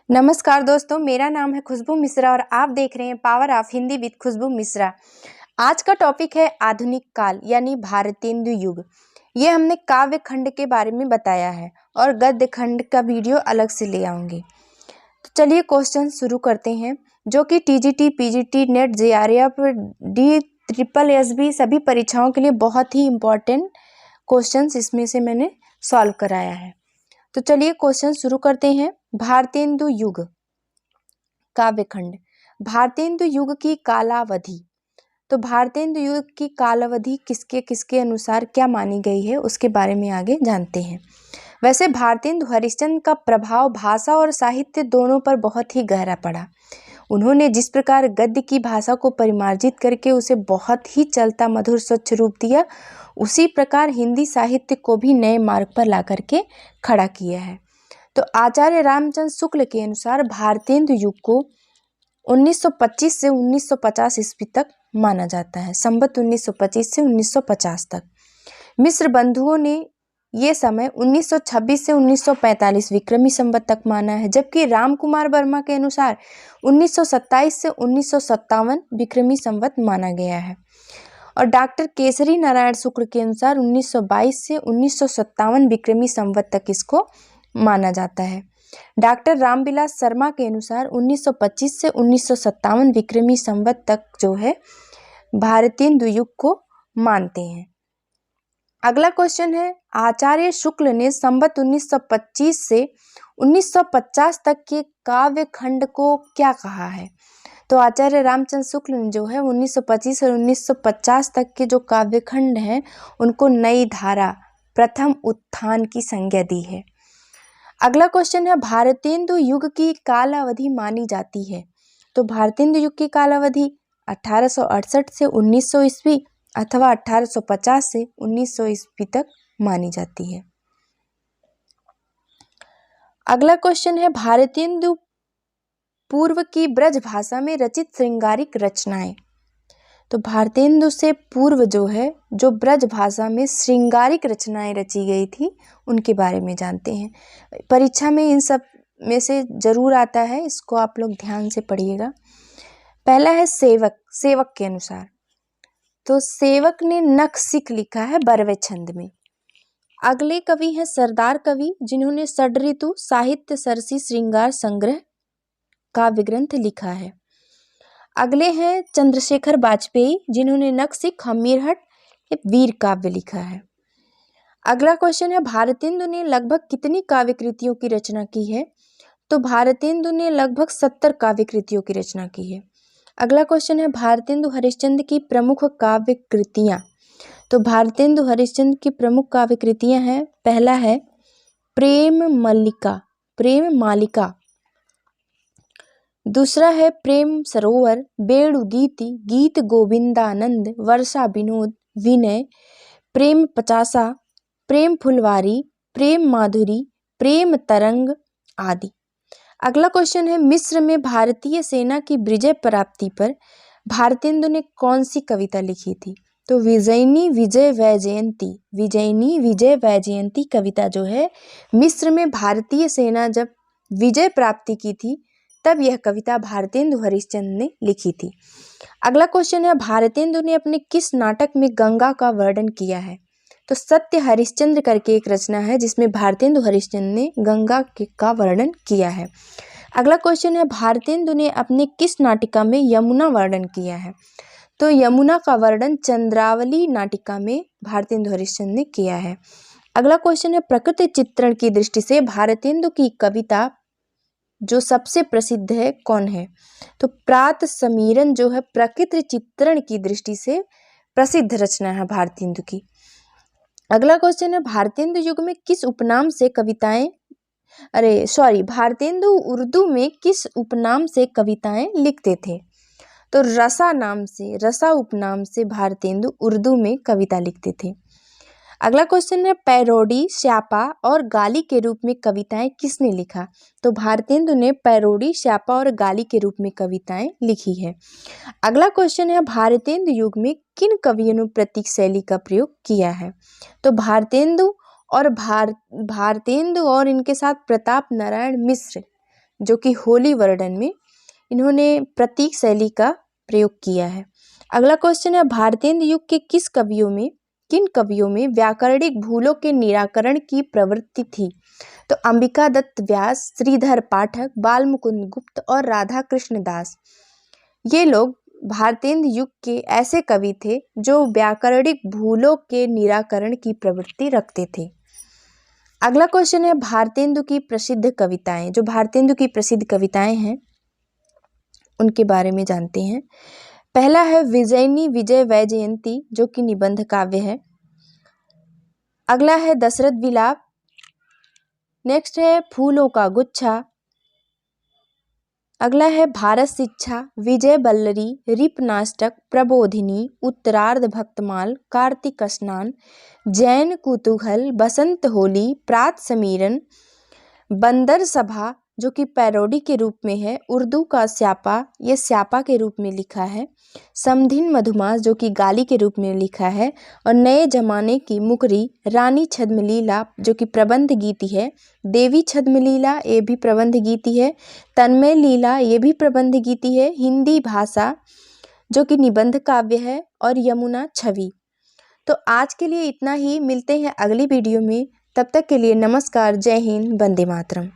नमस्कार दोस्तों, मेरा नाम है खुशबू मिश्रा और आप देख रहे हैं पावर ऑफ हिंदी विद खुशबू मिश्रा। आज का टॉपिक है आधुनिक काल यानी भारतेंदु युग। ये हमने काव्य खंड के बारे में बताया है और गद्य खंड का वीडियो अलग से ले आऊंगी। तो चलिए क्वेश्चन शुरू करते हैं, जो कि TGT, PGT, net, JRF, D triple SB सभी परीक्षाओं के लिए बहुत ही इम्पोर्टेंट क्वेश्चंस इसमें से मैंने सॉल्व कराया है। तो चलिए क्वेश्चन शुरू करते हैं। भारतेंदु युग काव्यखंड। भारतेंदु युग की कालावधि। तो भारतेंदु युग की कालावधि किसके किसके अनुसार क्या मानी गई है उसके बारे में आगे जानते हैं। वैसे भारतेंदु हरिश्चंद्र का प्रभाव भाषा और साहित्य दोनों पर बहुत ही गहरा पड़ा। उन्होंने जिस प्रकार गद्य की भाषा को परिमार्जित करके उसे बहुत ही चलता मधुर स्वच्छ रूप दिया, उसी प्रकार हिंदी साहित्य को भी नए मार्ग पर ला करके खड़ा किया है। तो आचार्य रामचंद्र शुक्ल के अनुसार भारतेंदु युग को 1925 से 1950 ईस्वी तक माना जाता है। संवत 1925 से 1950 तक। मिश्र बंधुओं ने ये समय 1926 से 1945 विक्रमी संवत तक माना है, जबकि राम कुमार वर्मा के अनुसार 1927 से 1957 विक्रमी संवत माना गया है। और डॉक्टर केसरी नारायण शुक्ल के अनुसार 1922 से 1957 विक्रमी संवत तक इसको माना जाता है। डॉक्टर रामविलास शर्मा के अनुसार 1925 से 1957 विक्रमी संवत तक जो है भारतेंदु युग को मानते हैं। अगला क्वेश्चन है, आचार्य शुक्ल ने संवत 1925 से 1950 तक के काव्य खंड को क्या कहा है। तो आचार्य रामचंद्र शुक्ल ने जो है 1925 और 1950 तक के जो काव्य खंड हैं उनको नई धारा, प्रथम उत्थान की संज्ञा दी है। अगला क्वेश्चन है, भारतेंदु युग की कालावधि मानी जाती है। तो भारतेंदु युग की कालावधि 1868 से 1900 ईस्वी अथवा 1850 से 1900 ईस्वी तक मानी जाती है। अगला क्वेश्चन है, भारतेंदु पूर्व की ब्रज भाषा में रचित श्रृंगारिक रचनाएं। तो भारतेंदु से पूर्व जो है, जो ब्रज भाषा में श्रृंगारिक रचनाएं रची गई थी उनके बारे में जानते हैं। परीक्षा में इन सब में से जरूर आता है, इसको आप लोग ध्यान से पढ़िएगा। पहला है सेवक। सेवक के अनुसार तो सेवक ने नखशिख लिखा है बरवे छंद में। अगले कवि हैं सरदार कवि, जिन्होंने षड्ऋतु साहित्य सरसी श्रृंगार संग्रह काव्य ग्रंथ लिखा है। अगले हैं चंद्रशेखर वाजपेयी, जिन्होंने नखशिख हमीरहट वीर काव्य लिखा है। अगला क्वेश्चन है, भारतेंदु ने लगभग कितनी काव्य कृतियों की रचना की है। तो भारतेंदु ने लगभग 70 काव्य कृतियों की रचना की है। अगला क्वेश्चन है, भारतेंदु हरिश्चंद्र की प्रमुख काव्य कृतियां। तो भारतेंदु हरिश्चंद्र की प्रमुख काव्य कृतियां हैं, पहला है प्रेम मालिका, दूसरा है प्रेम सरोवर, वेणुगीति, गीत गोविंदानंद, वर्षा विनोद, विनय, प्रेम पचासा, प्रेम फुलवारी, प्रेम माधुरी, प्रेम तरंग आदि। अगला क्वेश्चन है, मिस्र में भारतीय सेना की विजय प्राप्ति पर भारतेंदु ने कौन सी कविता लिखी थी। तो विजयनी विजय वैजयंती कविता जो है, मिस्र में भारतीय सेना जब विजय प्राप्ति की थी तब यह कविता भारतेंदु हरिश्चंद्र ने लिखी थी। अगला क्वेश्चन है, भारतेंदु ने अपने किस नाटक में गंगा का वर्णन किया है। तो सत्य हरिश्चंद्र करके एक रचना है जिसमें भारतेंदु हरिश्चंद्र ने गंगा का वर्णन किया है। अगला क्वेश्चन है, भारतेंदु ने अपने किस नाटिका में यमुना वर्णन किया है। तो यमुना का वर्णन चंद्रावली नाटिका में भारतेंदु हरिश्चंद्र ने किया है। अगला क्वेश्चन है, प्रकृति चित्रण की दृष्टि से भारतेंदु की कविता जो सबसे प्रसिद्ध है कौन है। तो प्रात समीरन जो है प्रकृति चित्रण की दृष्टि से प्रसिद्ध रचना है भारतेंदु की। अगला क्वेश्चन है, भारतेंदु युग में किस उपनाम से कविताएं भारतेंदु उर्दू में किस उपनाम से कविताएं लिखते थे। तो रसा उपनाम से भारतेंदु उर्दू में कविता लिखते थे। अगला क्वेश्चन है, पैरोडी, स्यापा और गाली के रूप में कविताएं किसने लिखा। तो भारतेंदु ने पैरोडी, स्यापा और गाली के रूप में कविताएं लिखी है। अगला क्वेश्चन है, भारतेंदु युग में किन कवियों ने प्रतीक शैली का प्रयोग किया है। तो भारतेंदु और इनके साथ प्रताप नारायण मिश्र जो कि होली वर्णन में इन्होंने प्रतीक शैली का प्रयोग किया है। अगला क्वेश्चन है, भारतेंदु युग के किन कवियों में व्याकरणिक भूलों के निराकरण की प्रवृत्ति थी? तो अंबिका दत्त व्यास, श्रीधर पाठक, बालमुकुंद गुप्त और राधा कृष्ण दास, ये लोग भारतेंदु युग के ऐसे कवि थे जो व्याकरणिक भूलों के निराकरण की प्रवृत्ति रखते थे। अगला क्वेश्चन है, भारतेंदु की प्रसिद्ध कविताएं। जो भारतेंदु की प्रसिद्ध कविताएं हैं उनके बारे में जानते हैं। पहला है विजयिनी विजय वैजयंती, जो कि निबंध काव्य है। अगला है दशरथ विलाप। नेक्स्ट है फूलों का गुच्छा। अगला है भारत शिक्षा, विजय बल्लरी, रिपनाष्टक, प्रबोधिनी, उत्तरार्ध भक्तमाल, कार्तिक स्नान, जैन कुतूहल, बसंत होली, प्रात समीरन, बंदर सभा, जो कि पैरोडी के रूप में है, उर्दू का स्यापा, ये स्यापा के रूप में लिखा है, समधिन मधुमास, जो कि गाली के रूप में लिखा है, और नए जमाने की मुकरी, रानी छद्मलीला, जो कि प्रबंध गीति है, देवी छद्मलीला, ये भी प्रबंध गीति है, तन्मय लीला, ये भी प्रबंध गीति है, हिंदी भाषा, जो कि निबंध काव्य है, और यमुना छवि। तो आज के लिए इतना ही, मिलते हैं अगली वीडियो में। तब तक के लिए नमस्कार, जय हिंद, वंदे मातरम।